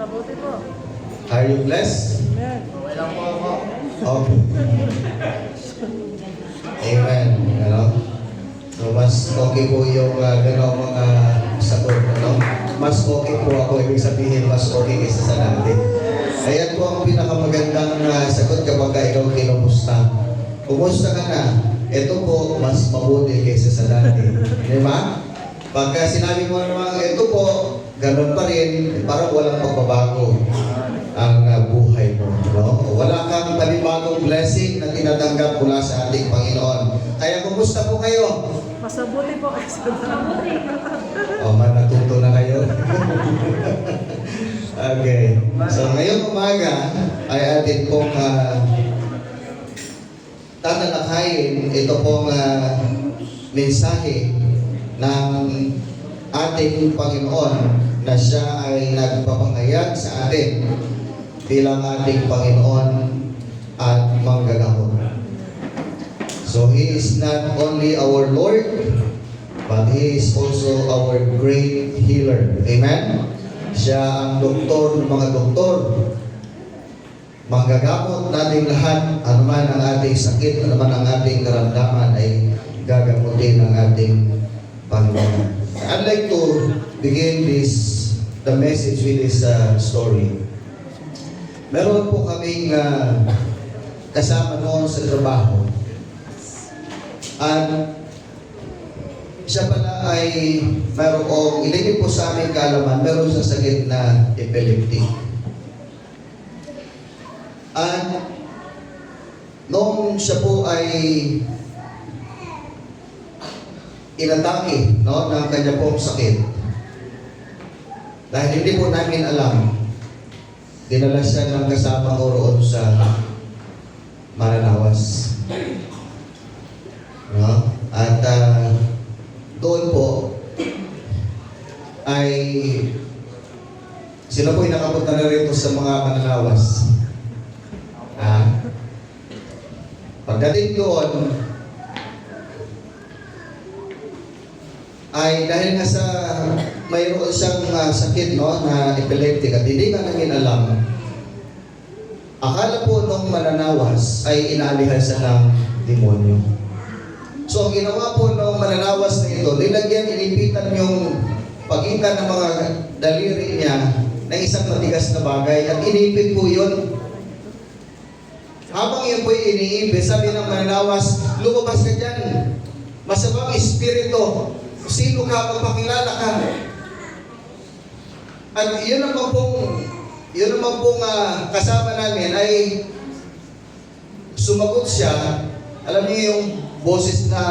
Mabuti po. Are you blessed? Amen. Okay lang po ako. Okay. Amen. Ano? So, mas okay po yung gano'ng mga sagot. Ano? Mas okay po ako. Ibig sabihin, mas okay kaysa sa natin. Ayan po ang pinakamagandang sagot kapag ikaw kinumusta. Kumusta ka na? Ito po, mas mabuti kaysa sa dati. Di ba? Pagka sinabi mo naman, ito po, ganun pa rin, parang walang pagbabago ang buhay mo. No? Wala kang panibagong blessing na tinatanggap mula sa ating Panginoon. Kaya kumusta po kayo? Mas mabuti po kayo sa mabuti. O, natuto na kayo. Okay. So, ngayong umaga ay atin pong tatalakayin ito pong mensahe ng ating Panginoon na siya ay nagpapangayag sa atin bilang ating Panginoon at manggagamot. So, He is not only our Lord, but He is also our great healer. Amen? Siya ang doktor ng mga doktor. Manggagamot natin lahat, anuman ang ating sakit, anuman ang ating karamdaman ay gagamutin ng ating Panginoon. I'd like to begin the message with this story. Meron po kaming kasama noon sa trabaho. At siya pala ay mayroong, ilagay po sa aming kaalaman, meron sa sakit na epileptic. At noong siya po ay inatake, no, ng kanya pong sakit, dahil hindi po namin alam, dinala siya ng kasama ko roon sa Mananawas. No? At doon po ay sila po nakapunta na rito sa mga Mananawas. Pagdating doon ay dahil nga sa mayroon siyang sakit, no, na epileptic at hindi ka namin alam, akala po nung Mananawas ay inaalihan siya ng demonyo. So, ang ginawa po ng Mananawas na ito, nilagyan, inipitan yung pagitan ng mga daliri niya ng isang matigas na bagay at inipit po yun. Habang yun po iniipit, sabi ng Mananawas, lumabas ka dyan. Masamang espiritu. Sino ka? Magpakilala ka. At yun naman pong kasama namin ay sumagot siya. Alam niyo yung boses na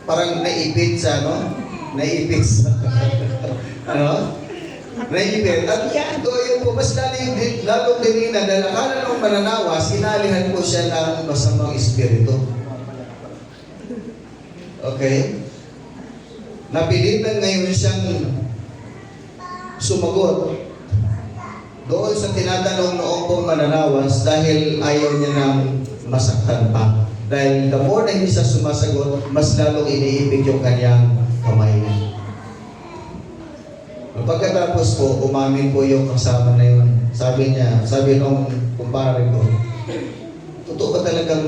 parang naipit sa, no? Naipit sa, ano? Naipit. At yan, yun po, mas lalong dinina, dahil akala ng Mananawas, inalihan po siya ng masamang espiritu. Okay? Napilitan ngayon siyang sumagot doon sa tinatanong noong pong Mananawas dahil ayaw niya nang masaktan pa. Dahil the more na hindi siya sumasagot, mas lalong iniibig yung kanyang kamay. Pagkatapos po, umamin po yung kasama na yun. Sabi nung kumpare ko, totoo ba talagang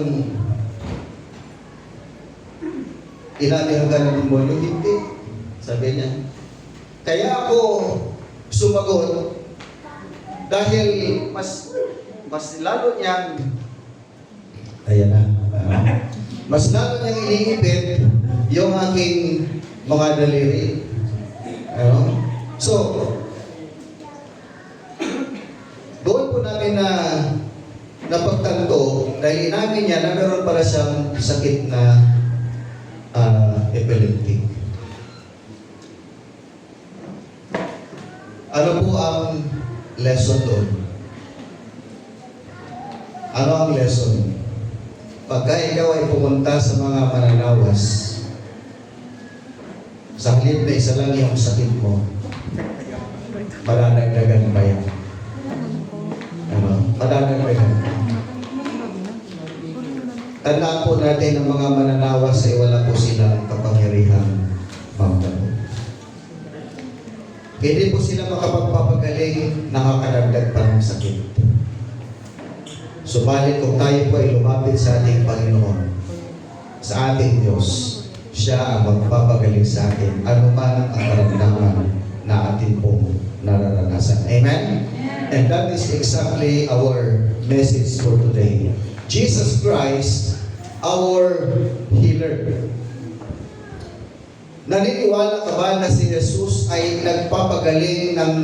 inalihan ka ng demonyo? Hindi. Sabi niya. Kaya ako sumagot dahil mas lalo niyang ayan na. Mas lalo niyang iniipit yung aking mga daliri. So, doon po namin napagtanto dahil inamin niya na meron pala siyang sakit na epileptic. Ano po ang lesson doon? Ano ang lesson? Pagka ikaw ay pumunta sa mga Mananawas, sa halip na isa lang yung sakit mo, madadagdagan pa yan. Madadagdagan. Tandaan po natin ang mga Mananawas ay wala po silang kapangyarihan magdamot. Hindi po sila makapagpapagaling nakakadagdag pa ng sakit. Subalit kung tayo po ay lumapit sa ating Panginoon, sa ating Diyos, siya ang magpapagaling sa atin anuman ang karamdaman na atin pong nararanasan. Amen? And that is exactly our message for today. Jesus Christ, our healer. Naniniwala ka ba na si Jesus ay nagpapagaling ng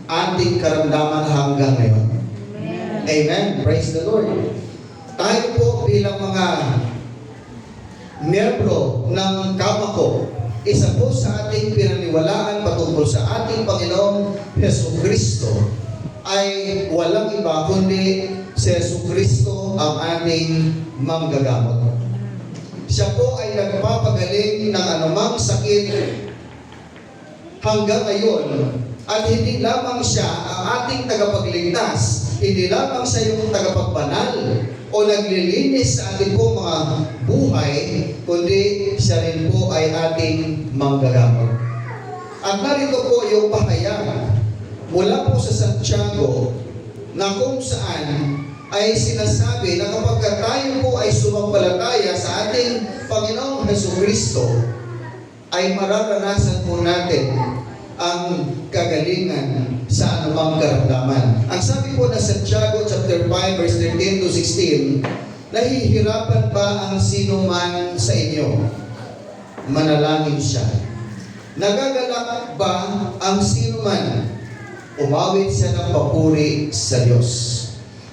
ating karamdaman hanggang ngayon? Amen. Praise the Lord. Tayo po bilang mga miyembro ng Kamako, isa po sa ating pinaniwalaan patungkol sa ating Panginoong Jesucristo ay walang iba kundi si Jesucristo ang ating manggagamot. Siya po ay nagpapagaling ng anumang sakit hanggang ngayon. At hindi lamang siya ang ating tagapagligtas, hindi lamang siya yung tagapagbanal o naglilinis sa ating po mga buhay, kundi siya rin po ay ating manggagamot. At narito po yung pahayag mula po sa Santiago na kung saan ay sinasabi na kapag tayo po ay sumampalataya sa ating Panginoong Jesucristo, ay mararanasan po natin ang kagalingan sa anumang karamdaman. Ang sabi po na Santiago chapter 5 verse 13 to 16, nahihirapan ba ang sino man sa inyo? Manalangin siya. Nagagalak ba ang sino man? Umawit siya ng papuri sa Diyos.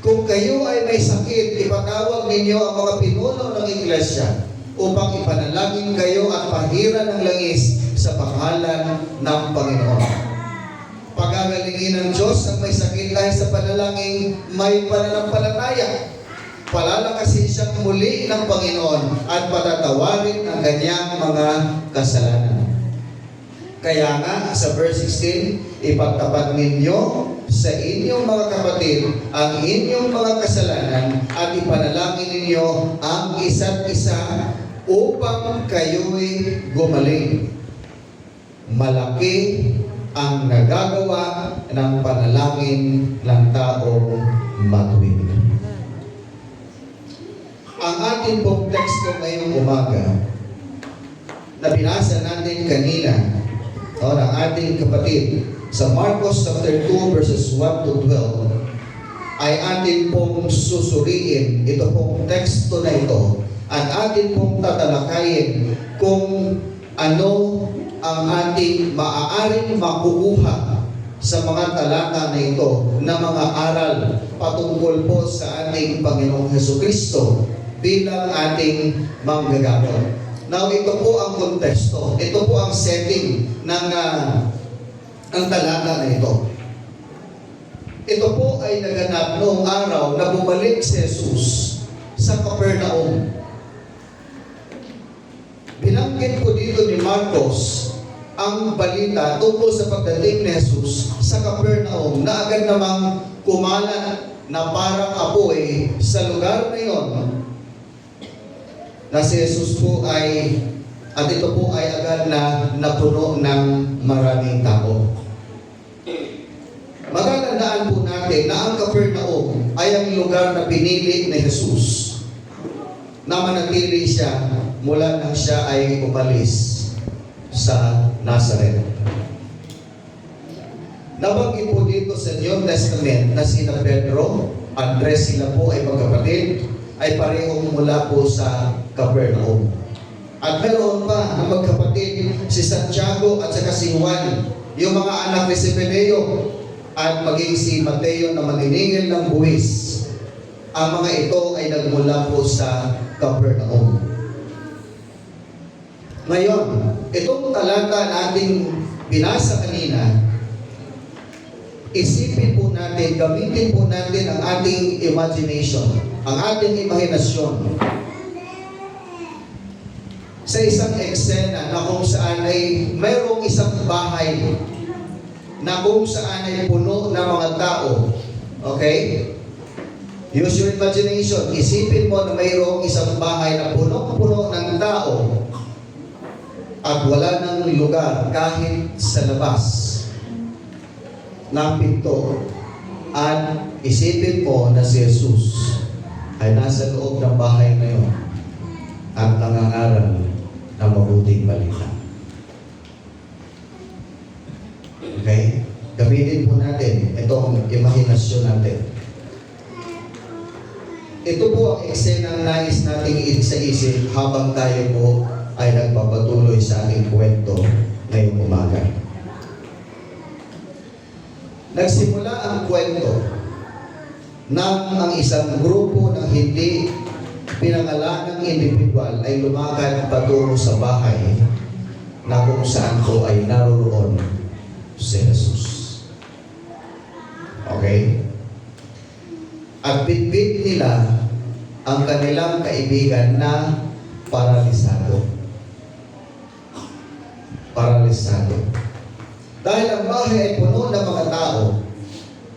Kung kayo ay may sakit, ipatawag ninyo ang mga pinuno ng iglesia upang ipanalangin kayo at pahiran ng langis sa pangalan ng Panginoon. Pagagalingin ng Diyos ang may sakit dahil sa panalangin may pananampalataya. Palalakasin siyang muli ng Panginoon at patatawarin ang kanyang mga kasalanan. Kaya nga sa verse 16, ipagtapat ninyo sa inyong mga kapatid ang inyong mga kasalanan at ipanalangin ninyo ang isa't isa upang kayo'y gumaling. Malaki ang nagagawa ng panalangin ng taong matuwid. Ang ating pong teksto ngayong umaga na binasa natin kanina ng ating kapatid sa Marcos chapter 2 verses 1 to 12 ay atin pong susuriin ito pong teksto na ito at atin pong tatalakayin kung ano ang ating maaaring makukuha sa mga talata na ito na mga aral patungkol po sa ating Panginoong Jesucristo bilang ating manggagamot. Now, ito po ang konteksto. Ito po ang setting ng ang talata na ito. Ito po ay naganap noong araw na bumalik si Jesus sa Capernaum. Binanggit po dito ni Marcos ang balita tungkol sa pagdating ni Jesus sa Capernaum na agad namang kumalat na parang apoy sa lugar na iyon na si Jesus po ay at ito po ay agad na napuno ng maraming tao. Magandaan po natin na ang Capernaum ay ang lugar na pinili ni Jesus na manatili siya mula nang siya ay umalis sa Nazareth. Nabanggit po dito sa New Testament na sina Pedro, Andres, sila po ay magkapatid, ay parehong mula po sa Capernaum. At meron pa ang magkapatid si Santiago at saka si Juan, yung mga anak ni Zebedeo, at maging si Mateo na maniningil ng buwis. Ang mga ito ay nagmula po sa Capernaum. Ngayon, itong talata na ating binasa kanina, isipin po natin, gamitin po natin ang ating imagination, ang ating imahinasyon sa isang eksena na kung saan ay mayroong isang bahay na kung saan ay puno ng mga tao. Okay? Use your imagination. Isipin mo na mayroong isang bahay na puno-puno ng tao at wala nang lugar kahit sa labas ng pinto At isipin mo na si Jesus ay nasa loob ng bahay na yun at nangangaral ng mabuting balita. Okay? Gamitin po natin itong imahinasyon natin. Ito po ang eksenang nais nating isa-isip habang tayo po ay nagpapatuloy sa ating kwento ngayong umaga. Nagsimula ang kwento nang ang isang grupo ng hindi pinangalanang individual ay lumakad patungo sa bahay na kung saan po ay naroroon si Jesus. Okay? At bitbit nila ang kanilang kaibigan na paralisado. Paralisado. Dahil ang bahay ay puno ng mga tao,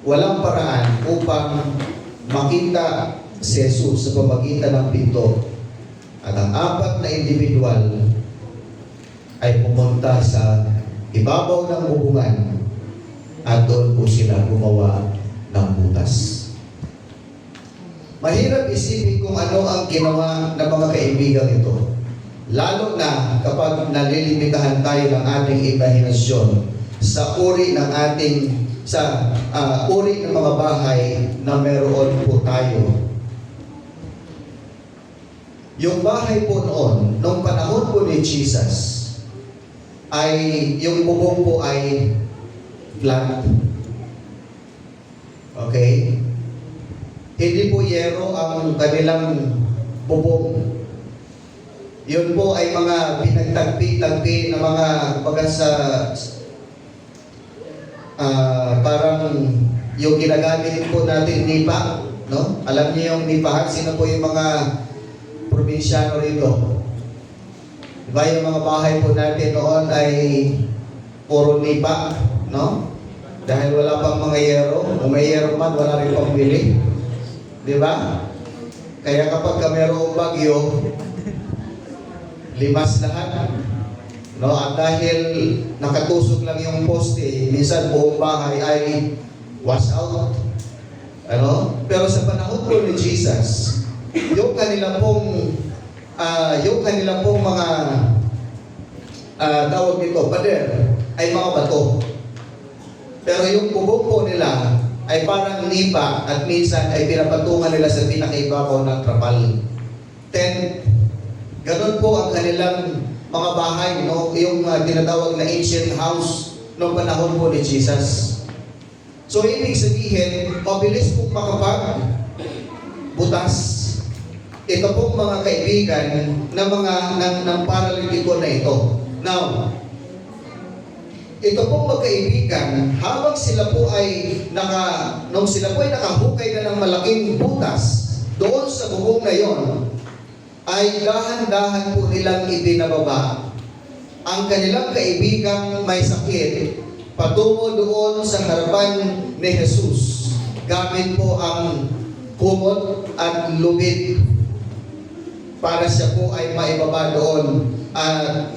walang paraan upang makita si Jesus sa pamagitan ng pinto. At ang apat na individual ay pumunta sa ibabaw ng bubungan at doon po sila gumawa ng butas. Mahirap isipin kung ano ang ginawa ng mga kaibigan ito. Lalo na kapag nalilimitahan tayo ng ating imahinasyon sa uri ng ating uri ng mga bahay na meron po tayo. Yung bahay po noon, nung panahon po ni Jesus, ay yung bubong po ay flat. Okay? Hindi po yero ang kanilang bubong. Yun po ay mga pinagtagpi-tagpi na mga baga sa parang yung ginagamit po natin nipa, no? Alam niyo yung nipahan, sino po yung mga probinsyano rito? Diba yung mga bahay po natin noon ay puro nipa, no? Dahil wala pang mga yero, kung may yero man, wala rin pang bili. Diba? Kaya kapag mayroong bagyo, limas lahat. No, at dahil nakatusok lang yung poste, minsan buong bahay ay wash out. Ano? Pero sa panahon po ni Jesus, yung kanila pong mga tawag nito, pader, ay mga bato. Pero yung bubong po nila ay parang nipa at minsan ay pinapatungan nila sa pinakaibabaw ng trapal. Tent. Ganon po ang kanilang mga bahay, no? Yung tinatawag na ancient house noong panahon po ni Jesus. So, ibig sabihin, mabilis pong makapag-butas. Ito pong mga kaibigan ng paralitiko na ito. Now, ito pong magkaibigan, habang sila po ay nung sila po ay nakahukay na ng malaking butas doon sa bubong na yon, ay dahan-dahan po nilang ibinababa ang kanilang kaibigang may sakit patungo doon sa harapan ni Jesus gamit po ang kumot at lubid para siya po ay maibaba doon.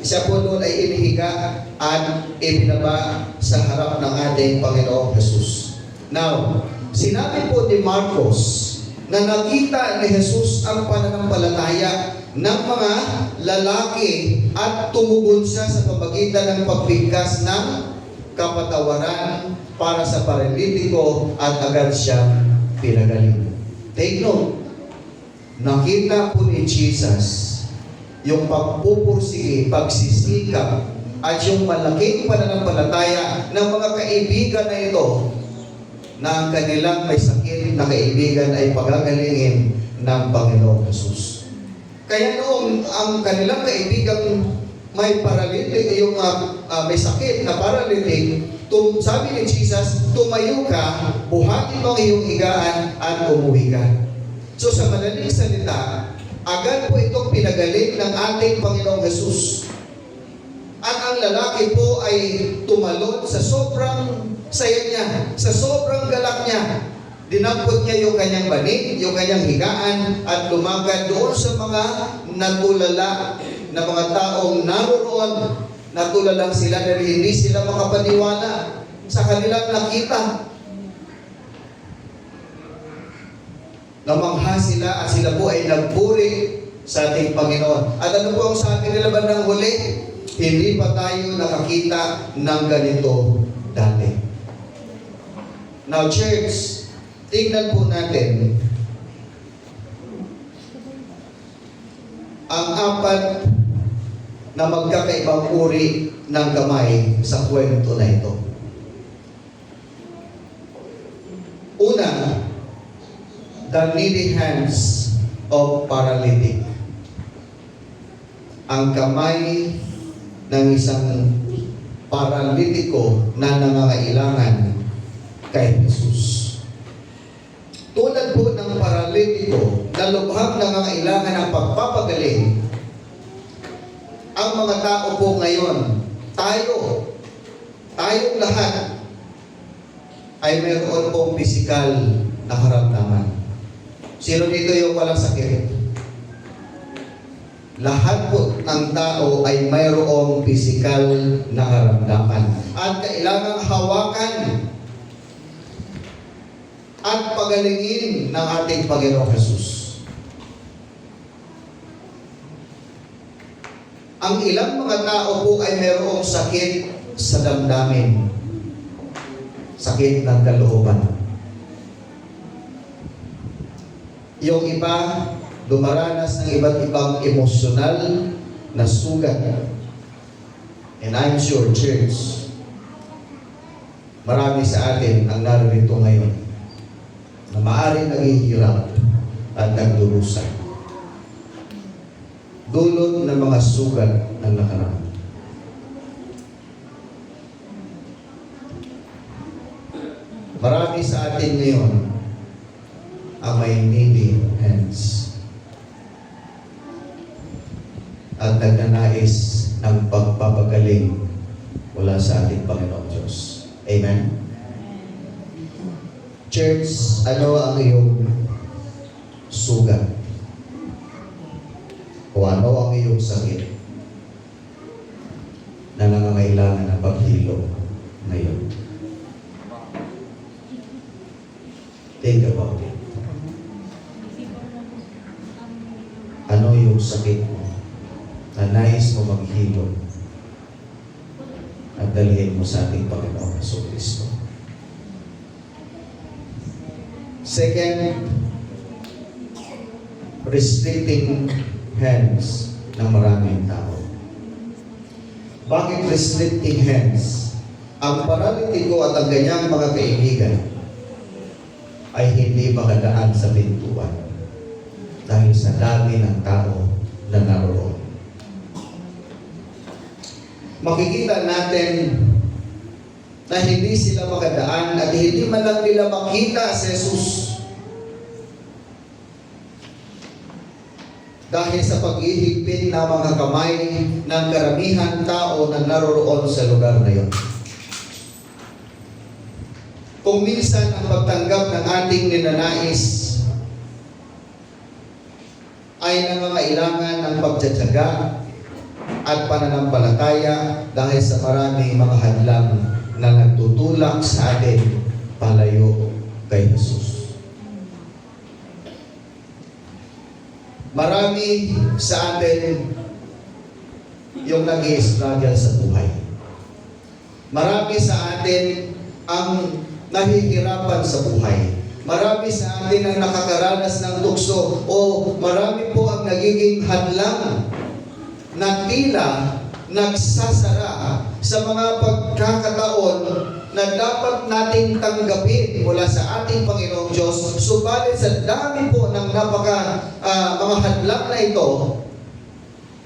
Siya po doon ay inihiga at ibinaba sa harap ng ating Panginoong Jesus. Now, sinabi po ni Marcos na nakita ni Jesus ang pananampalataya ng mga lalaki at tumugon siya sa pamagitan ng pagbigkas ng kapatawaran para sa paralitiko at agad siya pinagaling. Take note, nakita po ni Jesus yung pagpupursige, pagsisikap at yung malaking pananampalataya ng mga kaibigan na ito na ang kanilang may sakit na kaibigan ay pagagalingin ng Panginoong Jesus. Kaya noong ang kanilang kaibigang may paralitik, yung may sakit na paralitik, sabi ni Jesus, tumayo ka, buhatin mo ang iyong higaan at umuwi ka. So sa madaling salita, agad po itong pinagaling ng ating Panginoong Jesus. At ang lalaki po ay tumalon sa sobrang saya niya, sa sobrang galak niya. Dinampot niya yung kanyang banig, yung kanyang higaan, at lumagad doon sa mga natulala na mga taong naroon. Natulalang sila dahil hindi sila makapaniwala sa kanilang nakita. Namangha sila at sila po ay nagpuri sa ating Panginoon. At ano po ang sabi nila bandang huli? Hindi pa tayo nakakita ng ganito dati. Now church, tingnan po natin ang apat na magkakaibang uri ng kamay sa kwento na ito. Una, the needy hands of paralytic. Ang kamay ng isang paralitiko na nangangailangan kay Jesus. Tulad po ng paralitiko na lubhang nangangailangan ng pagpapagaling, ang mga tao po ngayon, tayong lahat, ay mayroon pong pisikal na karamdaman. Sino dito yung walang sakit? Lahat po ng tao ay mayroong pisikal na karamdaman. At kailangang hawakan at pagalingin ng ating Panginoong Jesus. Ang ilang mga tao po ay mayroong sakit sa damdamin. Sakit ng kalooban. Yung iba, dumaranas ng iba't ibang emosyonal na sugat. And I'm sure, church, marami sa atin ang narito ngayon na maaaring naghihirap at nagdurusa. Dulot ng mga sugat ng nakaraan. Marami sa atin ngayon ang may needy hands at nagnanais ng pagpapagaling mula sa ating Panginoong Diyos. Amen? Church, ano ang iyong sugat? O ano ang iyong sakit na nangangailangan ng paghilo ngayon? Think about it. Ano yung sakit mo na nais mo maghilo at dalhin mo sa ating Panginoong Jesucristo? Second, restricting hands ng maraming tao. Bakit restricting hands? Ang paralitiko at ang ganyang mga kaibigan ay hindi makadaan sa pintuan dahil sa dami ng tao na naroon. Makikita natin na hindi sila makadaan at hindi man lang nila makita si Jesus dahil sa paghihigpit ng mga kamay ng karamihan tao na naroon sa lugar na iyon. Kung minsan ang pagtanggap ng ating ninanais ay nangangailangan ng pagtsatsaga at pananampalataya dahil sa maraming mga hadlang na nagtutulak sa atin palayo kay Jesus. Marami sa atin yung nag-i-struggle sa buhay. Marami sa atin ang nahihirapan sa buhay. Marami sa atin ang nakakaranas ng tukso o marami po ang nagiging hadlang na tila nagsasara sa mga pagkakataon na dapat nating tanggapin mula sa ating Panginoong Diyos. Subalit sa dami po ng mga hadlang na ito,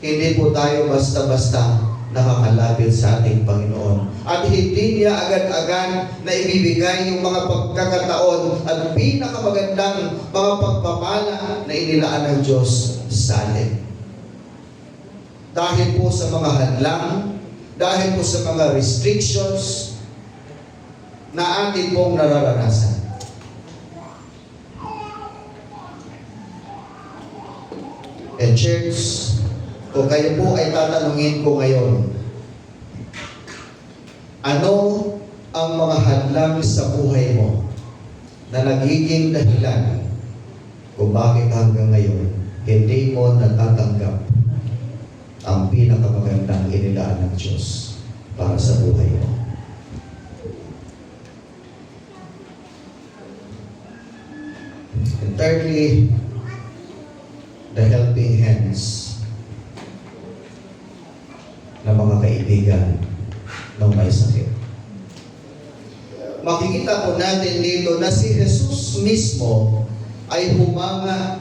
hindi po tayo basta-basta nakakalapit sa ating Panginoon. At hindi niya agad-agad na ibibigay yung mga pagkakataon at pinakamagandang mga pagpapala na inilaan ng Diyos sa atin. Dahil po sa mga hadlang, dahil po sa mga restrictions na atin pong nararanasan. And church, kung kayo po ay tatanungin ko ngayon, ano ang mga hadlang sa buhay mo na nagiging dahilan kung bakit hanggang ngayon hindi mo natatanggap ang pinakamagandang inilaan ng Diyos para sa buhay mo. And thirdly, the helping hands ng mga kaibigan ng may sakit. Makikita po natin dito na si Jesus mismo ay humanga.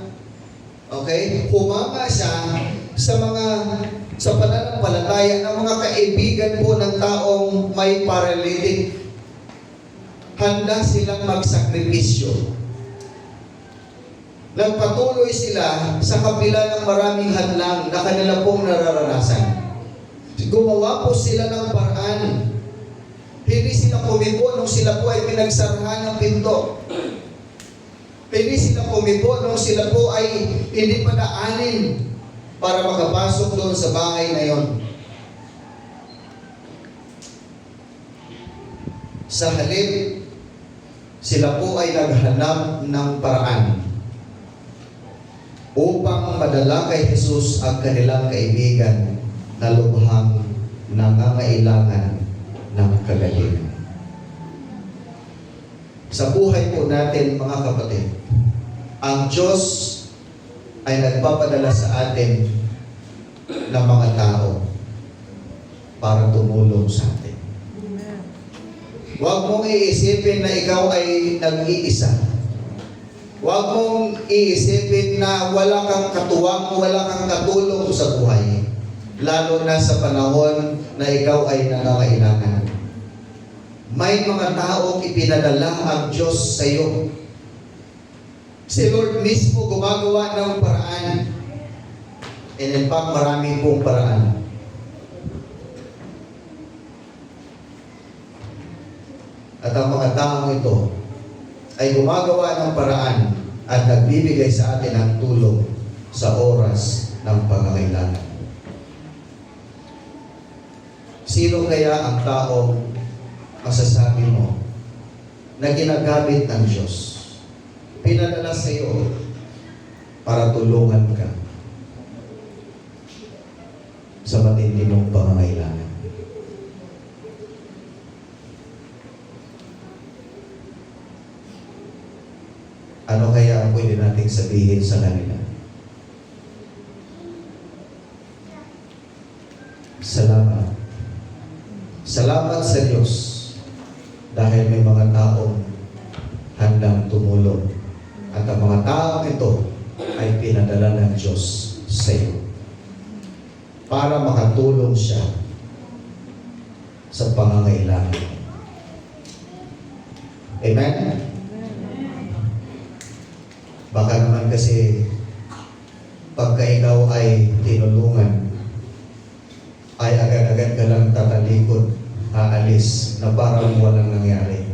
Okay? Humanga siya sa pananampalataya ng mga kaibigan po ng taong may paralytic. Handa silang magsakripisyo. Nagpatuloy sila sa kabila ng maraming hadlang na kanila pong nararanasan. Gumawa po sila ng paraan. Hindi sila pumipo nung sila po ay pinagsarahan ng pinto. Hindi sila pumipo nung sila po ay hindi pa daanin para makapasok doon sa bahay na yon. Sa halip, sila po ay naghanap ng paraan upang madala kay Jesus ang kanilang kaibigan na lubhang nangangailangan ng kagalingan. Sa buhay po natin, mga kapatid, ang Diyos ay nagpapadala sa atin ng mga tao para tumulong sa atin. Huwag mong iisipin na ikaw ay nag-iisa. Huwag mong iisipin na wala kang katuwang, wala kang katulong sa buhay. Lalo na sa panahon na ikaw ay nangangailangan. May mga taong ipinadala ang Diyos sa iyo. Si Lord mismo gumagawa ng paraan. And in fact, marami pong paraan. At ang mga taong ito ay gumagawa ng paraan at nagbibigay sa atin ng tulong sa oras ng pangangailangan. Sino kaya ang taong masasabi mo na ginagamit ng Diyos, pinadala sa iyo para tulungan ka sa matindi mong pangangailangan? Ano kaya ang pwede nating sabihin sa kanila? Salamat. Salamat sa Diyos dahil may mga taong handang tumulong at ang mga taong ito ay pinadala ng Diyos sa iyo para makatulong siya sa pangangailangan. Amen? Baka naman kasi pagka ikaw ay tinulungan, ay agad-agad ka lang tatalikod, aalis, na parang walang nangyari.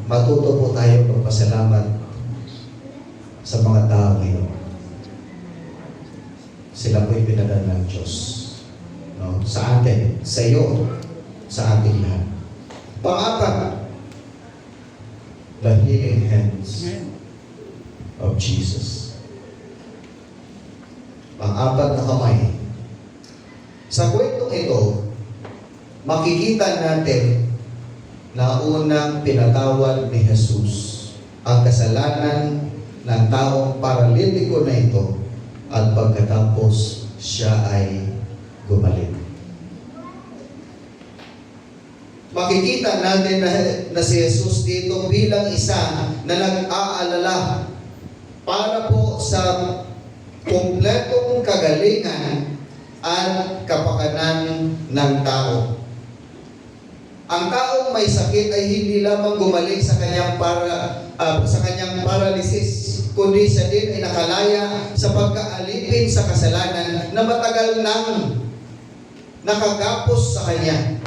Matuto po tayo magpasalamat sa mga tao ngayon. Sila po'y pinadala ng Diyos. Sa atin, sa iyo, sa ating lahat. Pang-apat, the healing hands of Jesus. Pang-apat na kamay. Sa kwentong ito, makikita natin na unang pinatawad ni Jesus ang kasalanan ng taong paralitiko na ito at pagkatapos siya ay gumaling. Makikita natin na si Jesus dito bilang isa na nag-aalala para po sa kumpletong kagalingan at kapakanan ng tao. Ang taong may sakit ay hindi lamang gumaling sa kanyang paralysis, kundi siya din ay nakalaya sa pagkaalipin sa kasalanan na matagal nang nakagapos sa kanya.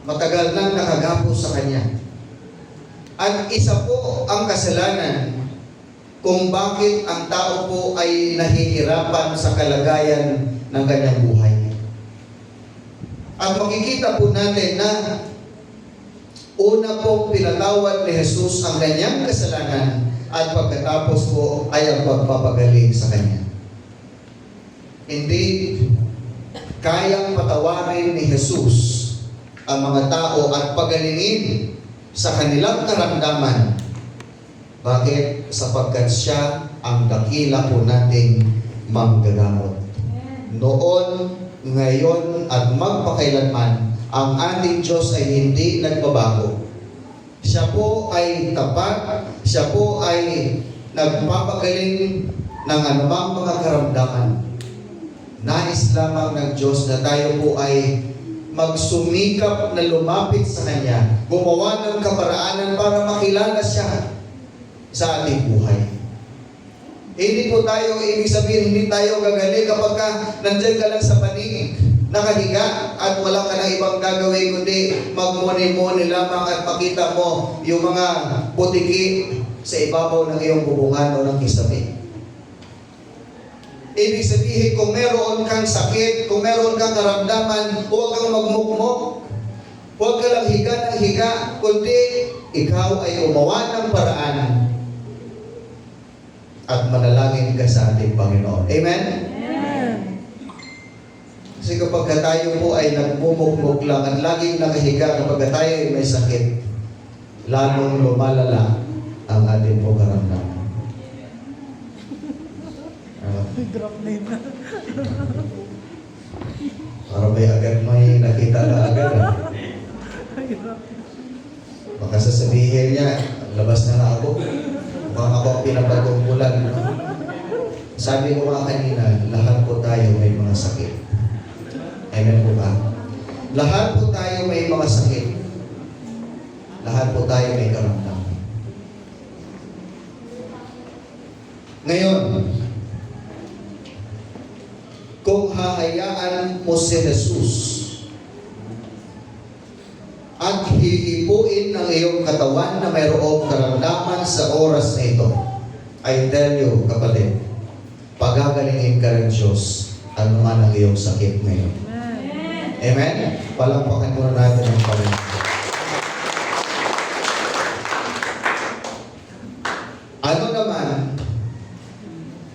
Matagal nang nakagapos sa kanya. At isa po ang kasalanan kung bakit ang tao po ay nahihirapan sa kalagayan ng kanyang buhay. At makikita po natin na una pong pinatawad ni Jesus ang kanyang kasalanan at pagkatapos po ay ang pagpapagaling sa Kanya. Indeed, kayang patawarin ni Jesus ang mga tao at pagalingin sa kanilang karamdaman. Bakit? Sapagkat siya ang dakila po nating manggagamot. Noon, ngayon, at magpakailanman, ang ating Diyos ay hindi nagbabago. Siya po ay tapat, siya po ay nagpapagaling ng anumang mga karamdaman. Nais lamang ng Diyos na tayo po ay magsumikap na lumapit sa Kanya, gumawa ng kaparaanan para makilala siya sa ating buhay. Hindi po tayo, ibig sabihin, hindi tayo gagaling kapag nandiyan ka lang sa panig, nakahiga, at wala ka na ibang gagawin kundi magmuni-muni lamang at makita mo yung mga putiki sa ibabaw ng iyong bubungan o ng kisame. Ibig sabihin, kung meron kang sakit, kung meron kang karamdaman, huwag kang magmukmok. Huwag ka lang higa ng higa, kundi ikaw ay umawa ng paraan at manalangin ka sa ating Panginoon. Amen? Amen. Kasi kapag tayo po ay nagmumukmok lang at laging nakahiga kapag tayo ay may sakit, lalong lumalala ang ating po karamdaman. Drop na yun. Para may nakita na agad. Baka sasabihin niya, labas na ako. Mukhang ako ang pinapagkukulan. Sabi ko nga kanina, lahat po tayo may mga sakit. Amen po ba? Lahat po tayo may mga sakit. Lahat po tayo may karamdaman. Ngayon, kung hahayaan mo si Jesus at hihipuin ng iyong katawan na mayroong karamdaman sa oras na ito, I tell you, kapatid, pagagalingin ka ng Diyos ano man ang iyong sakit ngayon. Amen? Palakpakan muna natin ang Panginoon. Ano naman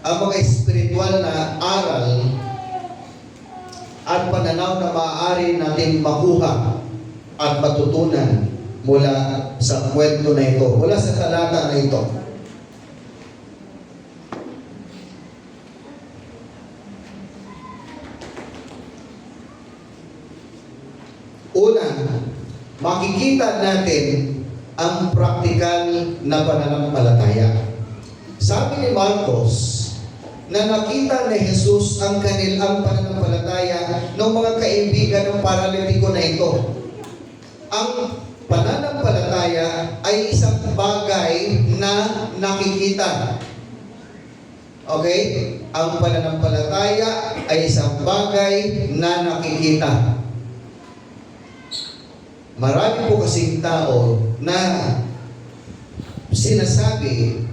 ang mga espiritual na aral at pananaw na maaari natin makuha at matutunan mula sa kwento na ito, mula sa talata na ito? Una, makikita natin ang praktikal na pananampalataya. Sabi ni Marcos, na nakita ni Jesus ang kanilang pananampalataya ng mga kaibigan ng paralitiko na ito. Ang pananampalataya ay isang bagay na nakikita. Okay? Ang pananampalataya ay isang bagay na nakikita. Marami po kasing tao na sinasabi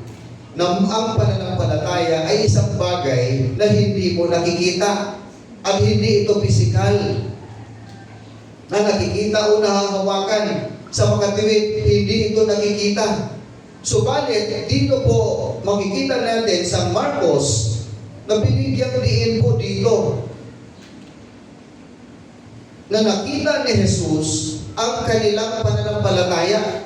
na ang pananampalataya ay isang bagay na hindi mo nakikita at hindi ito pisikal. Na nakikita o nahahawakan sa makatiwid, hindi ito nakikita. Subalit, dito po makikita natin sa Marcos na binigyang diin po dito na nakita ni Jesus ang kanilang pananampalataya.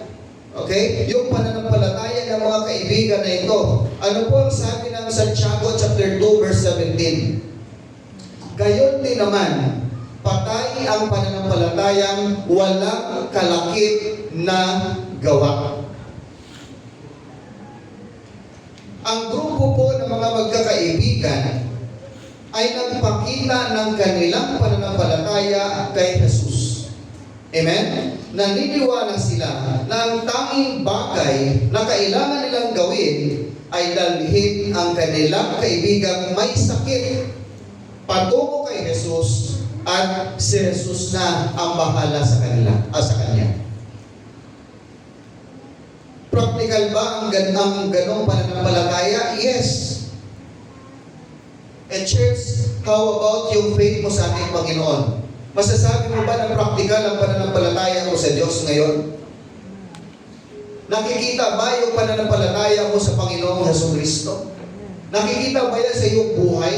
Okay? Yung pananampalataya ng mga kaibigan na ito. Ano po ang sabi ng Santiago chapter 2 verse 17? Gayon din naman, patay ang pananampalatayang walang kalakip na gawa. Ang grupo po ng mga magkakaibigan ay nagpakita ng kanilang pananampalataya kay Jesus. Amen? Naniniwala sila na ang tanging bagay na kailangan nilang gawin ay dalhin ang kanilang kaibigang may sakit patungo kay Jesus at si Jesus na ang bahala sa kanila, sa kanya. Practical ba ang ganong pananampalataya? Yes. And church, how about yung faith mo sa ating Panginoon? Masasabi mo ba na practical ang pananampalataya mo sa Diyos ngayon? Nakikita ba yung pananampalataya mo sa Panginoong Jesucristo? Nakikita ba yan sa iyong buhay?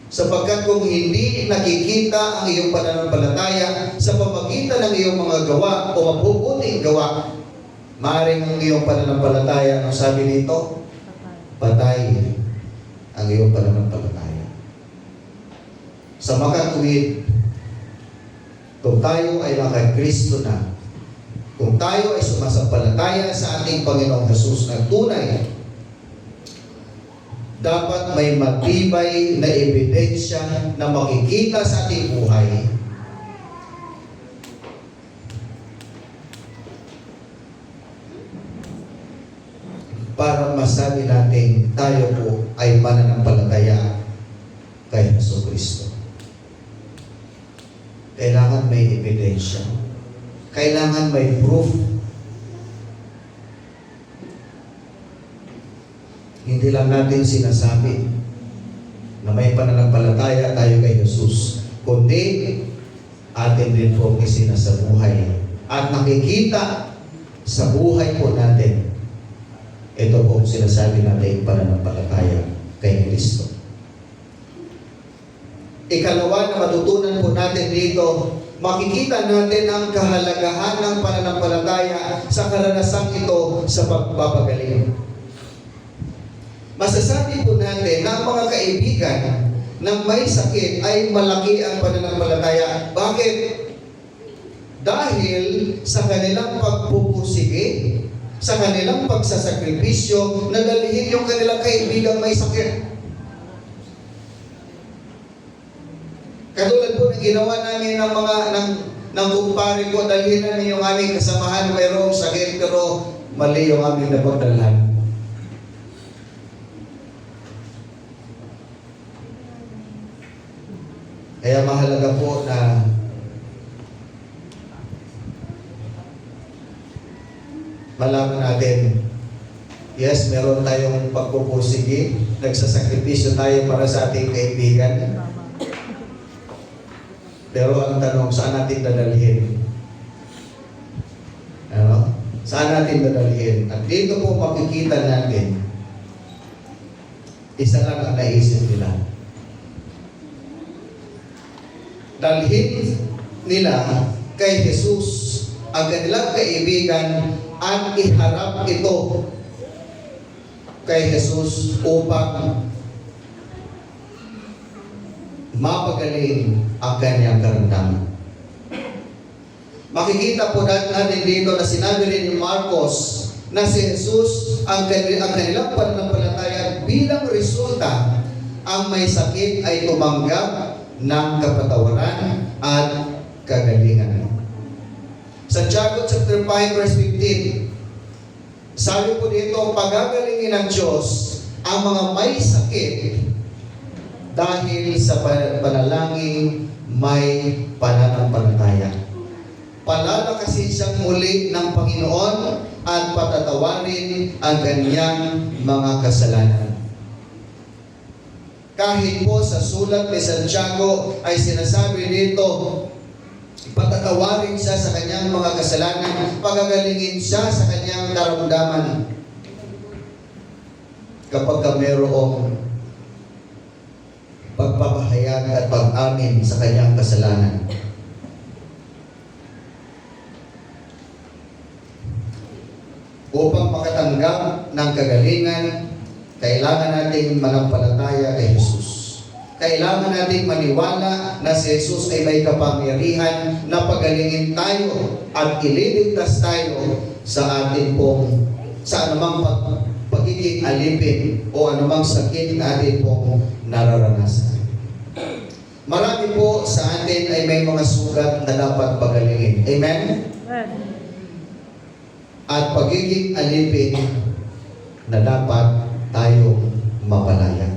Sapagkat kung hindi nakikita ang iyong pananampalataya sa pamagitan ng iyong mga gawa o mabubuting gawa, maaaring ang iyong pananampalataya, ang sabi nito, patay ang iyong pananampalataya. Sa makatuwid, kung tayo ay naka-Kristo na, kung tayo ay sumasampalataya sa ating Panginoong Jesus na tunay, dapat may matibay na ebidensya na makikita sa ating buhay para masabi natin tayo po ay mananampalataya kay Jesucristo. Kailangan may ebidensya. Kailangan may proof. Hindi lang natin sinasabi na may pananampalataya tayo kay Jesus, kundi atin din po isinasabuhay at nakikita sa buhay po natin. Ito po sinasabi natin pananampalataya kay Kristo. Ikalawa na matutunan po natin dito, makikita natin ang kahalagahan ng pananampalataya sa karanasang ito sa pagpapagaling. Masasabi po natin na ang mga kaibigan ng may sakit ay malaki ang pananampalataya. Bakit? Dahil sa kanilang pagpupusige, sa kanilang pagsasakripisyo, na dalhin yung kanilang kaibigang may sakit. Katulad po ng ginawa namin ng mga ng kumpare ko, dalhin namin yung aming kasamahan mayroong sakit pero mali yung aming napagdalhan. Kaya mahalaga po na malaman natin, yes, meron tayong pagpupusigi, nagsasakripisyo tayo para sa ating kaibigan. Pero ang tanong, saan natin dadalhin? Ano? Saan natin dadalhin? At dito po makikita natin, isa lang ang naisip nila. Dalhin nila kay Jesus ang kanilang kaibigan at iharap ito kay Jesus upang mapagaling ang kanyang karamdaman. Makikita po natin dito na sinabi rin ni Marcos na si Jesus ang kanilang pananampalataya bilang resulta ang may sakit ay tumanggap ng kapatawaran at kagalingan. Santiago chapter 5 verse 15, sabi po dito, pagagalingin ng Diyos ang mga may sakit dahil sa panalangin may pananampalataya. Palalakasin siyang muli ng Panginoon at patatawarin ang kanyang mga kasalanan. Kahit po sa sulat ni Santiago ay sinasabi dito, patatawarin siya sa kanyang mga kasalanan, pagagalingin siya sa kanyang karamdaman. Kapag mayroong pagpapahayag at pag-amin sa kanyang kasalanan. Upang makatanggap ng kagalingan, kailangan nating manampalataya kay Jesus. Kailangan nating maniwala na si Jesus ay may kapangyarihan na pagalingin tayo at ililigtas tayo sa atin pong sa anumang pagiging alipin o anumang sakit na atin pong nararanasan. Marami po sa atin ay may mga sugat na dapat pagalingin. Amen? At pagiging alipin na dapat tayong mapalaya.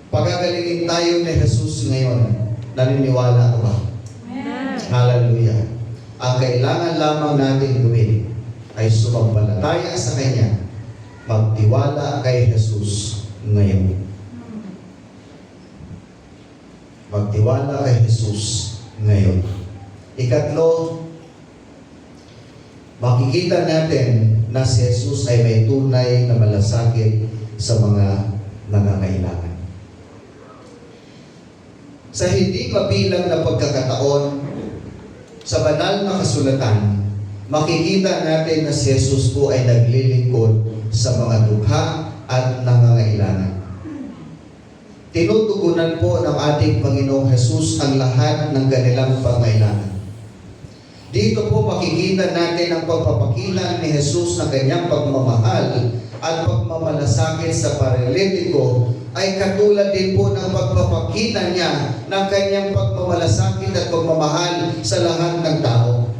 Pagagalingin tayo ni Jesus ngayon, naniniwala ka ba? Amen. Hallelujah. Ang kailangan lamang natin gawin ay sumampalataya sa Kanya, magtiwala kay Jesus ngayon. Magtiwala kay Jesus ngayon. Ikatlo, makikita natin na si Jesus ay may tunay na malasakit sa mga nangangailangan. Sa hindi mabilang na pagkakataon, sa banal na kasulatan, makikita natin na si Jesus po ay naglilingkod sa mga dukha at nangangailangan. Tinutugunan po ng ating Panginoong Jesus ang lahat ng kanilang pangailangan. Dito po makikita natin ang pagpapakilan ni Jesus ng kanyang pagmamahal at pagmamalasakit sa paralitiko ay katulad din po ng pagpapakita niya ng kanyang pagmamalasakit at pagmamahal sa lahat ng tao.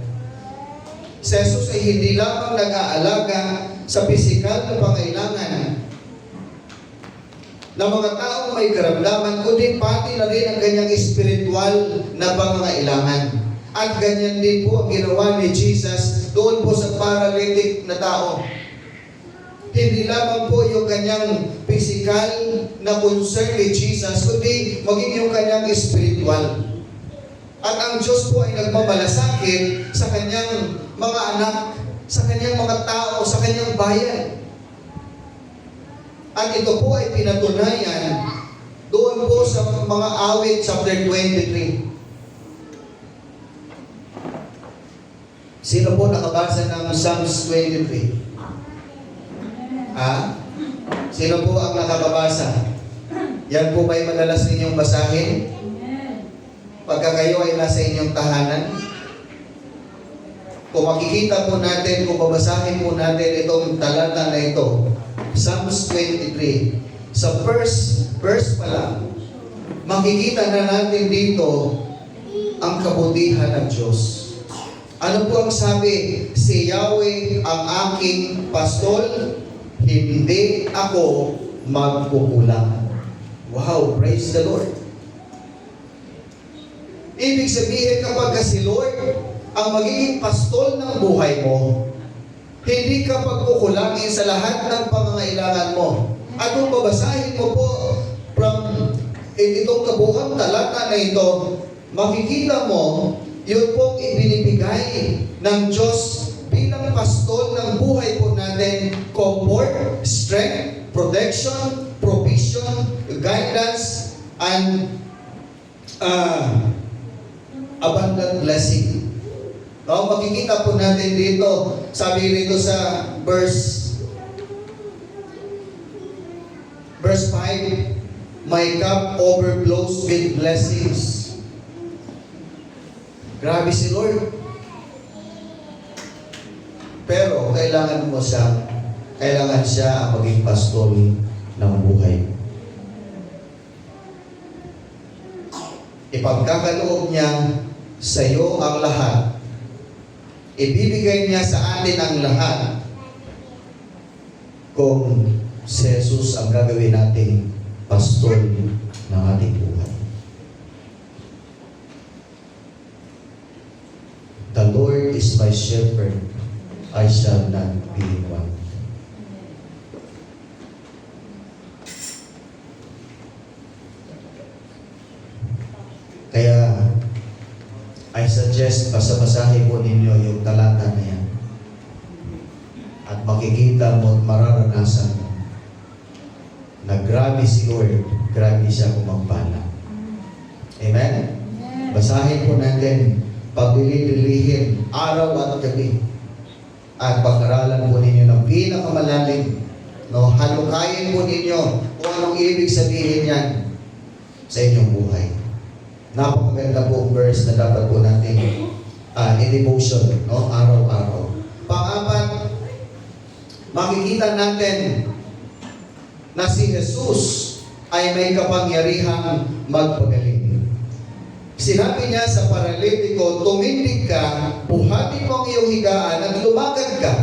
Si Jesus ay hindi lamang nag-aalaga sa pisikal na pangailangan ng mga taong may karamdaman, kundi pati na rin ang kanyang espiritual na pangangailangan. At ganyan din po ang ginawa ni Jesus doon po sa paralytic na tao. Hindi lamang po yung kanyang physical na concern ni Jesus, kundi maging yung kanyang spiritual. At ang Diyos po ay nagmamalasakit sa kanyang mga anak, sa kanyang mga tao, sa kanyang bayan. At ito po ay pinatunayan doon po sa mga awit chapter 23. Sino po nakabasa ng Psalms 23? Sino po ang nakababasa? Yan po ba'y madalas ninyong basahin? Pagka kayo ay nasa inyong tahanan? Kung makikita po natin, kung babasahin po natin itong talata na ito, Psalms 23, sa first verse pa lang, makikita na natin dito ang kabutihan ng Diyos. Ano po ang sabi? Si Yahweh ang aking pastol, hindi ako magkukulang. Wow, praise the Lord. Ibig sabihin kapag si Lord ang magiging pastol ng buhay mo, hindi ka pagkukulangin sa lahat ng pangangailangan mo. At kung babasahin mo po from itong kabuuan talata na ito, makikita mo yun pong ibinibigay ng Diyos bilang pastol ng buhay po natin: comfort, strength, protection, provision, guidance, and abundant blessing. No, makikita po natin dito, sabi rito sa verse 5, my cup overflows with blessings. Grabe si Lord. Pero kailangan siya ang maging pastol ng buhay. Ipagkakaloob niya sa iyo ang lahat. Ibibigay niya sa atin ang lahat kung si Jesus ang gagawin nating pastol ng ating buhay. The Lord is my shepherd, I shall not be in want. Kaya, I suggest basahin po ninyo yung talata na yan. At makikita mo at mararanasan mo na grabe si Lord, grabe siya kumagpala. Amen? Basahin po natin, pabili-bilihin, araw at gabi. At pag-aralan po ninyo ng pinakamalalim. No, halukayin po ninyo kung anong ibig sabihin yan sa inyong buhay. Napakaganda po ang verse na dapat po natin i-devotion, no? Araw-araw. Pang-apat, makikita natin na si Jesus ay may kapangyarihang magpagaling. Sinabi niya sa paralitiko, tumindig ka, buhatin mo ang iyong higaan at lumakad ka.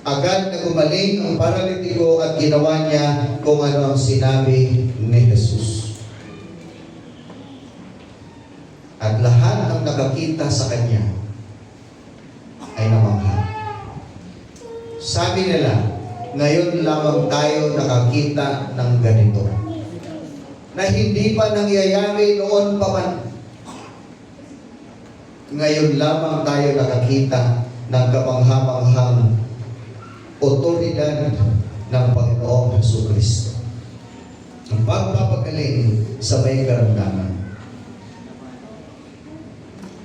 Agad na gumaling ang paralitiko at ginawa niya kung ano ang sinabi ni Jesus. At lahat ng nakakita sa kanya ay namangha. Sabi nila, ngayon lamang tayo nakakita ng ganito, na hindi pa nangyayari noon pa man. Ngayon lamang tayo nakakita ng kapanghamanghang otoridad ng Panginoong Jesucristo. Ang pagpapagaling sa may karamdaman.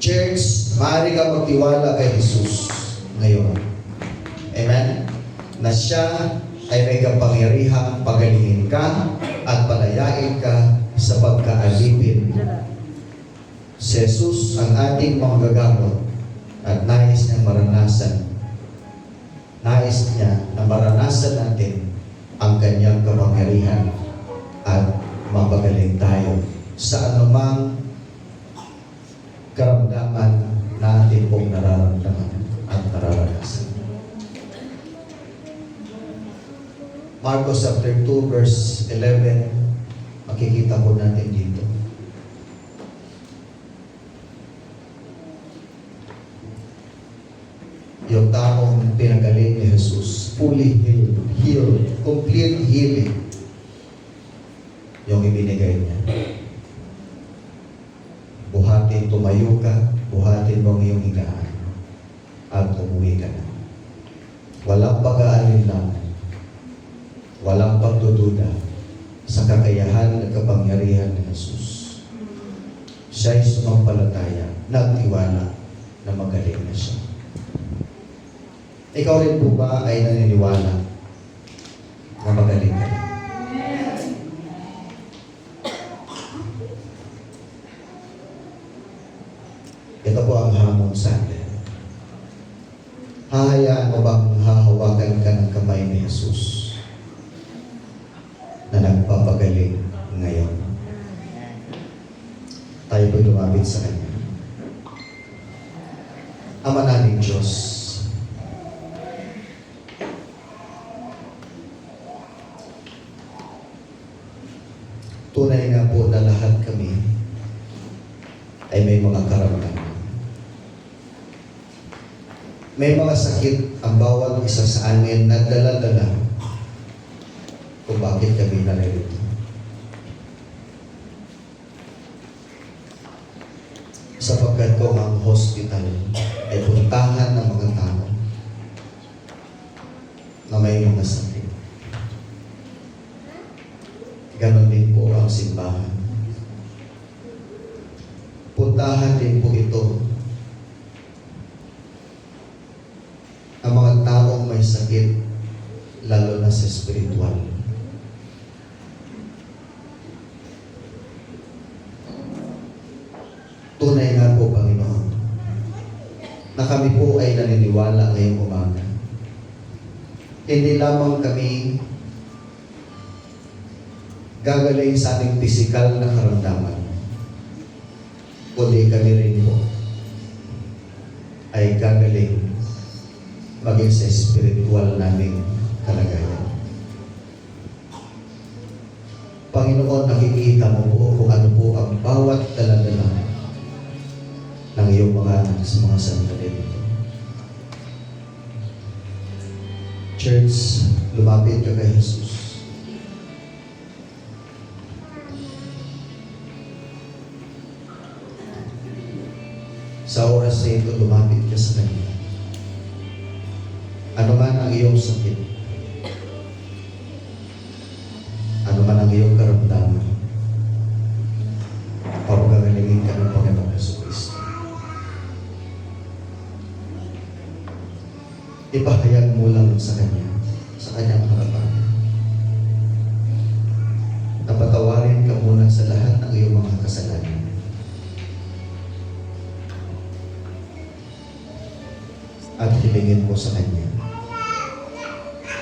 Church, maaari ka magtiwala kay Jesus ngayon. Amen? Na siya ay may kapangyarihang pagalingin ka at palayain ka sa pagkaalipin. Si Jesus ang ating manggagamot at nais niyang maranasan. Nais niya na maranasan natin ang kanyang kapangyarihan at mapagaling tayo sa anumang karamdaman na ating pong nararamdaman at nararanasan. Marcos chapter 2 verse 11, makikita po natin dito. Yung taong pinagaling ni Jesus, fully healed, complete healing, yung ibinigay niya. Buhatin, tumayo ka, buhatin mo ang iyong higaan, at umuwi ka na. Walang pag-aalinlangan, walang pagdududa sa kakayahan at kapangyarihan ni Jesus. Siya'y sumampalataya, nagtiwala na magaling na siya. Ikaw rin po ba ay naniniwala na magaling ka na? Ito po ang hamon sa atin. Hahayaan mo bang hahawakan ka ng kamay ni Jesus na nagpapagaling ngayon? Tayo po'y lumapit sa Kanya. Ama naming Diyos, tunay nga po na lahat kami ay may mga karamdaman. May mga sakit ang bawat isa sa amin na dala-dala kung bakit kami naririto. Sapagkat kung ang hospital ay puntahan ng mga tao na may mga sakit, ganon din po ang simbahan. Puntahan din po ito ang mga taong may sakit, lalo na sa spiritual. Tunay nga po, Panginoon, na kami po ay naniniwala ngayong umaga. Hindi lamang kami gagaling sa ating pisikal na karamdaman, kundi kami rin po ay gagaling maging sa spiritual naming kalagayan. Panginoon, nakikita mo po kung ano po ang bawat dala-dala ng iyong mga anak sa mga sandali nito. Church, lumapit ka kay Jesus. Sa oras na ito, lumapit ka sa Kanya. Ano man ang iyong sakit, ano man ang iyong karamdaman, pagagalingin ka ng Panginoong Jesucristo. Ipahayag mo lang sa Kanya, sa Kanyang harapan. Napatawarin ka muna sa lahat ng iyong mga kasalanan. At hilingin mo sa Kanya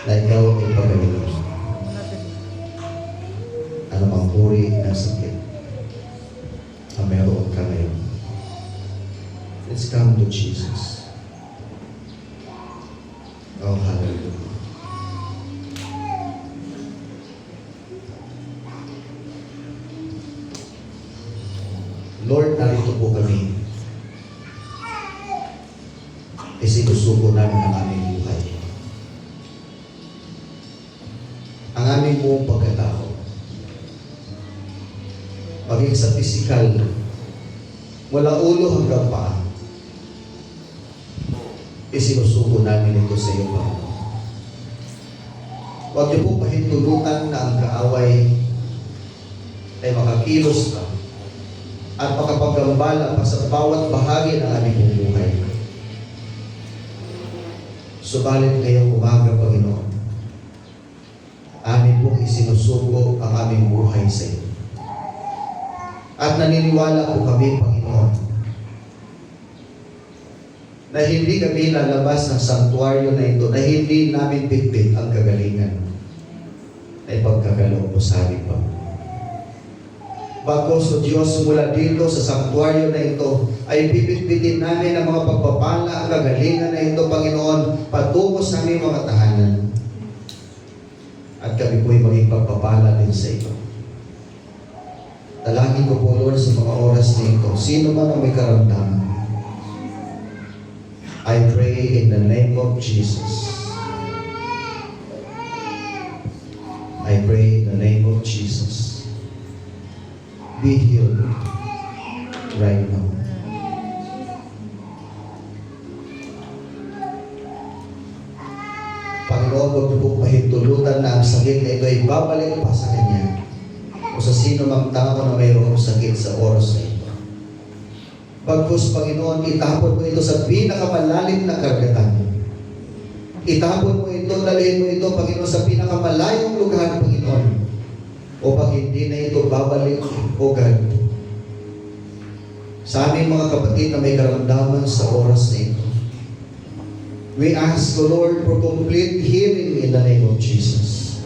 na ikaw ay pagalingin. Ano mang uri ng sakit na meron ka ngayon. Let's come to Jesus. Oh, hallelujah. Lord, narito po kami. Isinusuko namin ang aming buhay. Ang aming buong pagkatao. Maging sa pisikal, mula ulo hanggang paa, isinusuko namin ito sa iyo, Panginoon. Huwag niyo po pahintulutan na ang kaaway ay makakilos pa at makapagambala pa sa bawat bahagi ng aming buhay. Subalit ngayong umaga, Panginoon, amin pong isinusuko ang aming buhay sa iyo. At naniniwala po kami, Panginoon, na hindi kami lalabas ng sanktuaryo na ito, na hindi namin bitbit ang kagalingan ay pagkakaloob mo sa amin, Panginoon. Bagos o Diyos, mula dito sa sanktuaryo na ito, ay bibitbitin namin ang mga pagpapala, ang kagalingan na ito, Panginoon, patungo sa aming mga tahanan. At kami po'y maging pagpapala din sa ito. Dalangin ko po, Lord, sa mga oras na ito, sino man ang may karamdaman, I pray in the name of Jesus. I pray in the name of Jesus. Be healed right now. Panginoon, huwag niyo pong pahintulutan na ang sakit na ito ay babalik pa sa Kanya o sa sino mang tao na mayroong sakit sa oras na ito. Bagkus, Panginoon, itapon mo ito sa pinakamalalim na karagatan. Itapon mo ito, dalhin mo ito, Panginoon, sa pinakamalayong lugar, Panginoon, upang hindi na ito babalik o God sa aming mga kapatid na may karamdaman sa oras na ito. We ask, O Lord, for complete healing in the name of Jesus.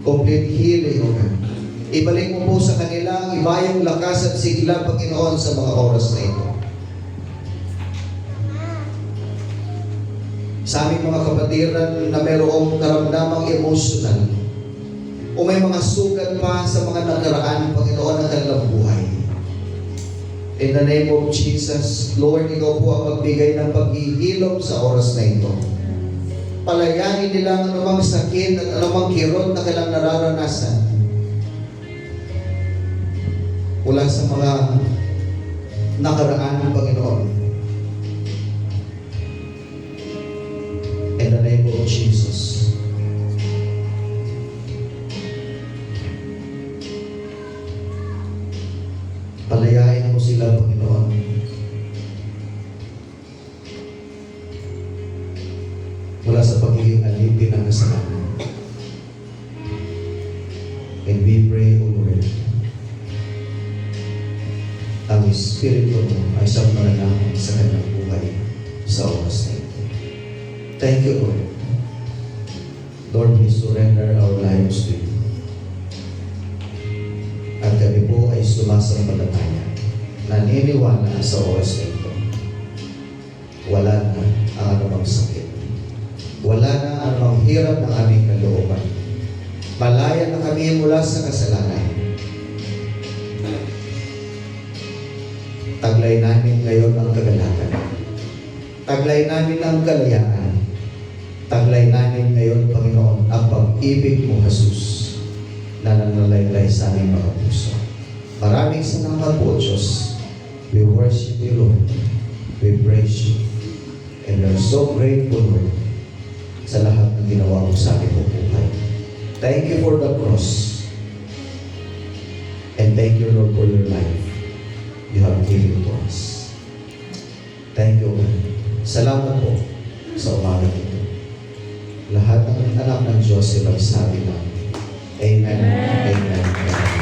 Complete healing, O God. Ibalik mo po sa kanila ang ibayang lakas at sigla, Panginoon, sa mga oras na ito. Sa aming mga kapatiran na mayroong karamdamang emosyonal o may mga sugat pa sa mga nakaraan, Panginoon, ng kanilang buhay. In the name of Jesus, Lord, Ikaw po ang magbigay ng paghihilom sa oras na ito. Palayanin nila ang anumang sakit at anumang kirot na kailang nararanasan mula sa mga nakaraan ng Panginoon. In the name of Jesus. Palayain mo sila, Panginoon. Mula sa pagiging alipin ng kasalanan. And we pray, O Lord, ang Espiritu mo ay siyang mananangin sa kanyang buhay sa oras na ito. Thank you, Lord. Lord, we surrender our lives to you. At kami po ay sumasampalataya, naniniwala sa oras na ito. Wala na ang anumang sakit. Wala na ang anumang hirap ng aming kalooban. Malaya na kami mula sa kasalanan. Taglay namin ngayon ang kagalakan. Taglay namin ang kalayaan. Taglay namin ngayon, Panginoon, ang pag-ibig mo, Jesus, na nanalaylay sa aming mga puso. Maraming salamat po, Diyos. We worship you, Lord. We praise you. And we are so grateful, Lord, sa lahat ng ginawa mo sa aming buhay. Thank you for the cross. And thank you, Lord, for your life you have given to us. Thank you, Lord. Salamat po sa umaga ito. Lahat ng anak ng Diyos ay magsabi na Amen. Amen. Amen.